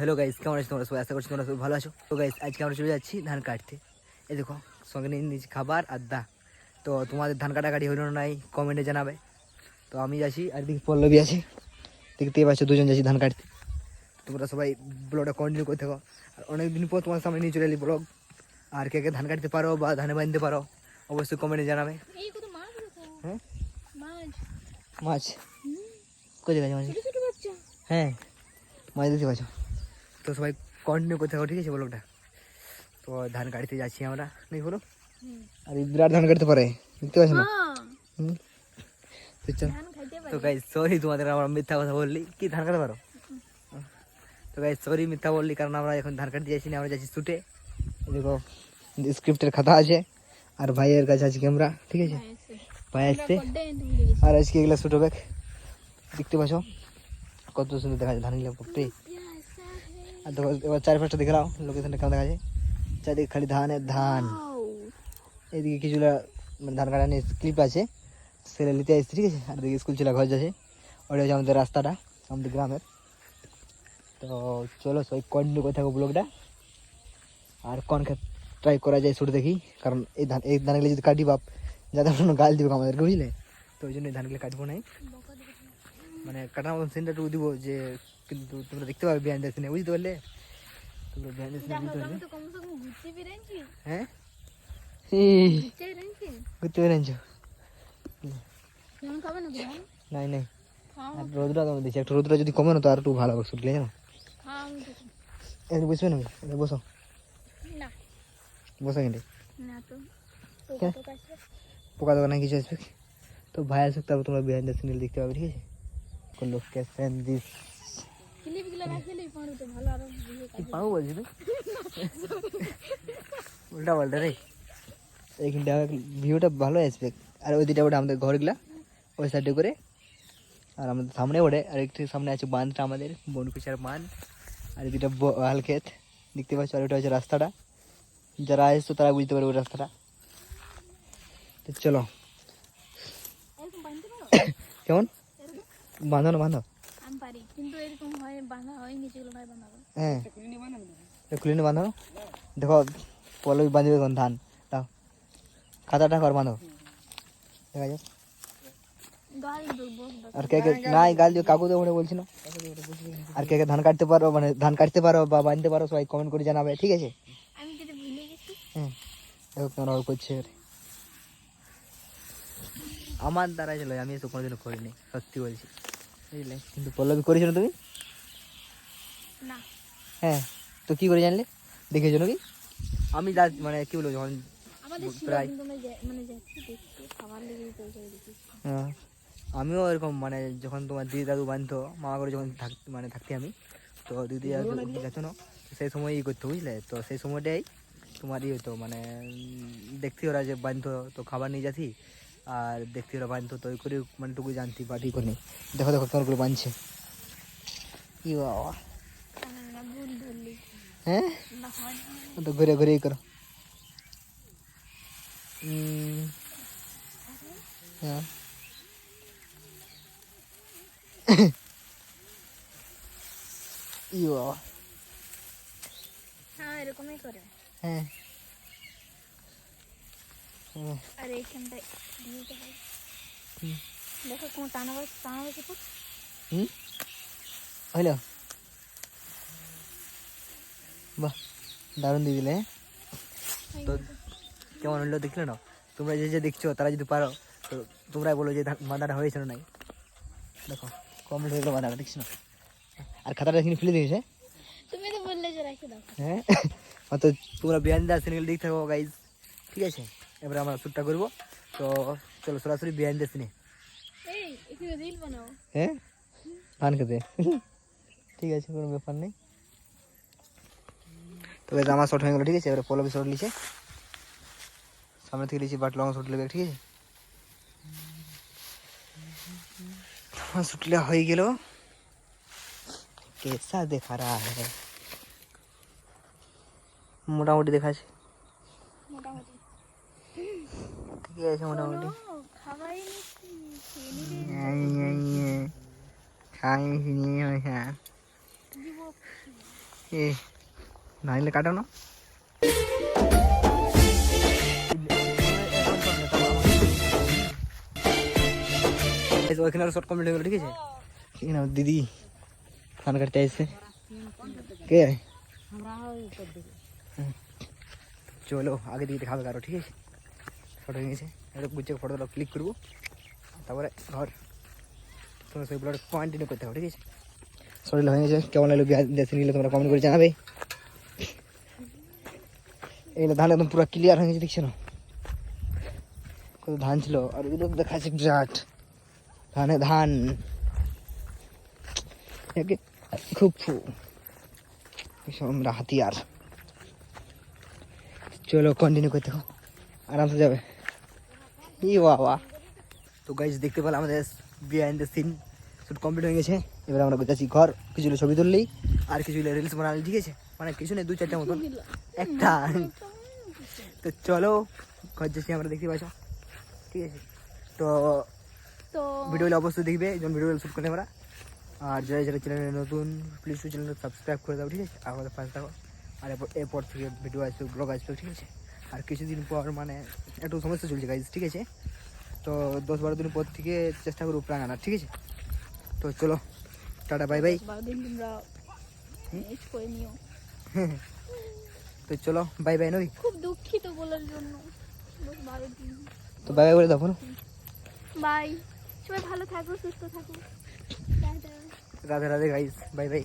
Hello guys, কেমন আছো তোমরা সবাই? আশা করছি তোমরা সবাই ভালো আছো। তো গাইস, আজকে আমরা চলে যাচ্ছি ধান কাটতে। এই দেখো, সঙ্গে নিয়ে নিয়েছি খাবার আর দা। তো তোমাদের ধান কাটাকাটি হইল না নাই কমেন্টে জানাবে। তো আমি যাচ্ছি, আর দিকে পল্লবী আছে, দেখতেই পাচ্ছ দুজন যাচ্ছি ধান কাটতে। তোমরা সবাই ব্লগটা কন্টিনিউ করতে থাকো। আর অনেকদিন পর তোমার সামনে নিয়ে চলে এলি ব্লগ। আর কে কে ধান কাটতে পারো বা ধানে বাঁধতে পারো অবশ্যই কমেন্টে জানাবে। হ্যাঁ, মাছ কোথায় গেছে? মাছ, হ্যাঁ, মাছ দেখতে পাচ্ছ। তো সবাই কন্টিনিউ করতে থাকো, ঠিক আছে ব্লগটা। তো ধান কাটতে যাচ্ছি আমরা, নেই বলো। আর বিরাট ধান কাটতে পারে, দেখতে পাচ্ছ না? তো গাইস সরি, তোমাদের আমরা মিথ্যা কথা বললি। কি ধান কাটতে পারো? তো গাইস সরি, মিথ্যা বললি, কারণ আমরা এখন ধান কাটতে যাচ্ছি না, আমরা যাচ্ছি শুটে। দেখো স্ক্রিপ্টের খাতা আছে, আর ভাইয়ের কাছে আছে ক্যামেরা, ঠিক আছে। ভাই আসছে, আর আজকে এগুলো শুট হবে, দেখতে পাচ্ছ কত সুন্দর দেখা যায় ধানগুলো পড়তে। আর দেখো এবার চারপাশটা দেখে নাও, লোকেশনটা কেমন দেখা যায়। চারদিকে খালি ধানের ধান। এইদিকে কিছুটা মানে ধান কাটা নিয়ে ক্লিপ আছে, সেটা নিতে আসছে, ঠিক আছে। আর দিকে স্কুল ছিল ঘর যাচ্ছে, ওটা হচ্ছে আমাদের রাস্তাটা, আমাদের গ্রামের। তো চলো সবাই কন্টিনিউ করে থাকো ব্লগটা। আর কোন ক্ষেত ট্রাই করা যায় শুরু দেখি, কারণ এই ধানগুলো যদি কাটি বাপ যাতে কোনো গাল দিব আমাদেরকে, বুঝলে। তো ওই জন্য এই ধানগুলো কাটবো নাই, মানে কাটার মতন সিনটাটুকু দিব যে, কিন্তু তোমরা দেখতে পাবে বিহাইন্ড দ্য সিনে, বুঝতে পারলে? তোমরা বিহাইন্ড দ্য সিনে বুঝতে পারলে। হ্যাঁ, ঘুরতে পেরেছ? নাই নাই, আর রোদটা তোমার দিচ্ছি, একটু রোদটা যদি কমে না তো আর একটু ভালো হবে শুটলে, জানো। বুঝবে না, বসো বসো, কিন্তু পোকা দোকানে কিছু আসবে। তো ভাই আসুক, তারপর তোমরা বিহাইন্ড দ্য সিন দেখতে পাবে, ঠিক আছে। কোন লোকেশন দিস পাবো বলছি তো, উল্টা পাল্টা রে। এইখানটা ভিউটা ভালো আসবে। আর ওই দিকটা ওটা আমাদের ঘরগুলা, ওই সাইডে করে। আর আমাদের সামনে ওঠে, আর একটু সামনে আছে বাঁধটা, আমাদের বনকুচার বাঁধ। আর এই দুটা হাল ক্ষেত দেখতে পাচ্ছ, আর ওটা হচ্ছে রাস্তাটা। যারা আসছো তারা বুঝতে পারবে ওই রাস্তাটা। তো চলো, কেমন বাঁধো না, বাঁধো। হ্যাঁ, খুলে নিয়ে বাঁধো। দেখো পল্লবী বাঁধবে কোন ধান, দাও খাতাটা কর, বাঁধো, দেখা যাক। আর কে কে নাই গাল দিয়ে কাকু দেবো বলছি না। আর কে কে ধান কাটতে পারো, মানে ধান কাটতে পারো বা বাঁধতে পারো, সবাই কমেন্ট করে জানাবে, ঠিক আছে। হ্যাঁ, দেখো কেমন করছে। আমার দ্বারা ছিল, আমি এসব কোনোদিনও করিনি, সত্যি বলছি, বুঝলে। কিন্তু পল্লবী করেছো না তুমি? হ্যাঁ, তো কি করে জানলে? দেখেছো নাকি? আমি যা মানে কি বলবো, যখন প্রায় হ্যাঁ, আমিও এরকম, মানে যখন তোমার দিদি দাদু বানতো মামা করে, যখন থাকতে আমি, তো দিদি দাদু গেছো না, সেই সময় ই করতো, বুঝলে। তো সেই সময়টাই তোমার ই হতো, মানে দেখতে ওরা যে বানতো, তো খাবার নিয়ে যাচ্ছি, আর দেখতে ওরা বানতো, তো ওই করে মানে টুকু জানতি বা ই করে। দেখো দেখো কেমন করে বানছে, কি বাবা। হ্যাঁ, তো ঘুরে ঘুরে ই করো। হ্যাঁ, ই বাবা, এরকমই করে। হ্যাঁ, আর এইখানটায় দিতে হয়, দেখো কোনো টানা বসে তো। হইলো, বাহ, দারুণ দিয়ে দিলে। তো কেমন হলো দেখলে না? তোমরা যে যে দেখছো তারা যদি পারো, তো তোমরাই বলো যে বাঁধাটা হয়েছে না নাই। দেখো কমপ্লিট হয়ে গেলো বাঁধাটা, দেখছি না। আর খাতাটা এখানে ফেলে দিয়েছে। তুমি তো বললে যে রাখি দাও। হ্যাঁ, তো তোমরা বিহাইন্ড দ্য সিন দেখতে থাকো গাইজ, ঠিক আছে। এবার আমরা শ্যুটটা করবো, তো চলো সরাসরি বিহাইন্ড দ্য সিনে। এই এখানে রিল বানাও। হ্যাঁ, ধান খেতে, ঠিক আছে, কোনো ব্যাপার নেই। তো গাইজ আমার শট হয়ে গেলো, ঠিক আছে। এবার পল্লবী শট নিচ্ছে, সামনে থেকে নিচ্ছি, বাট লং শট নেবে, ঠিক আছে। শুটলে হয়ে গেল, কেসা দেখা রা হ্যায়, মোটামুটি দেখাচ্ছে, ঠিক আছে মোটামুটি। খাবারই খাই নিয়ে এ না নিলে কাটো না। ওইখানে আরো শর্ট কমপ্লিট হয়ে গেল, ঠিক আছে। ঠিক না দিদি ধান কাটতে আসছে কে? চলো আগে দিকে দেখাবে কারো, ঠিক আছে। ফটো হয়ে গেছে, এটা বুঝছে ফটোটা ক্লিক করবো, তারপরে ঘর তোমরা সেই ব্লগ কন্টিনিউ করতে হবে, ঠিক আছে। শরীর হয়ে গেছে, কেমন লাগলো দেশে নিলে তোমরা কমেন্ট করে জানাবে। এগুলো ধান একদম পুরো ক্লিয়ার হয়ে গেছে, দেখছো না কত ধান ছিল। আর এগুলো দেখাচ্ছে বিরাট ধানে ধান, খুব আমরা হাতিয়ার। চলো কন্টিনিউ করতে থাকো, আরামসে যাবে। ই বাবা, তো গাইজ দেখতে পেলাম আমাদের behind the scene shoot complete হয়ে গেছে। এবার আমরা যাচ্ছি ঘর, কিছু ছবি তুললেই আর কিছু রিলস বানালে, ঠিক আছে। মানে কিছু নেই, 2-4টা মতন, একটা। তো চলো ঘর যাচ্ছি আমরা, দেখতে পাচ্ছ, ঠিক আছে। তো তো ভিডিওগুলো অবশ্যই দেখবে যখন ভিডিওগুলো শ্যুট করি আমরা। আর যারা যারা চ্যানেলে নতুন, প্লিজ চ্যানেলটা সাবস্ক্রাইব করে দাও, ঠিক আছে। আর আমাদের পাশে থাকো। আর এরপর থেকে ভিডিও আসবে, ব্লগ আসবে, ঠিক আছে। আর কিছুদিন পর মানে একটু সমস্যা চলছে গাইজ, ঠিক আছে। তো 10-12 দিন পর থেকে চেষ্টা করবো প্ল্যান আনার, ঠিক আছে। তো চলো টাটা বাই বাই। 12 দিন তোমরা ম্যানেজ করে নিও। তো চলো বাই বাই নই। খুব দুঃখিত বলার জন্য। 12 দিন তো বাই বাই করে দাও, বলো। বাই, সবাই ভালো থাকো, সুস্থ থাকো। Tata. Radhe Radhe guys, bye bye.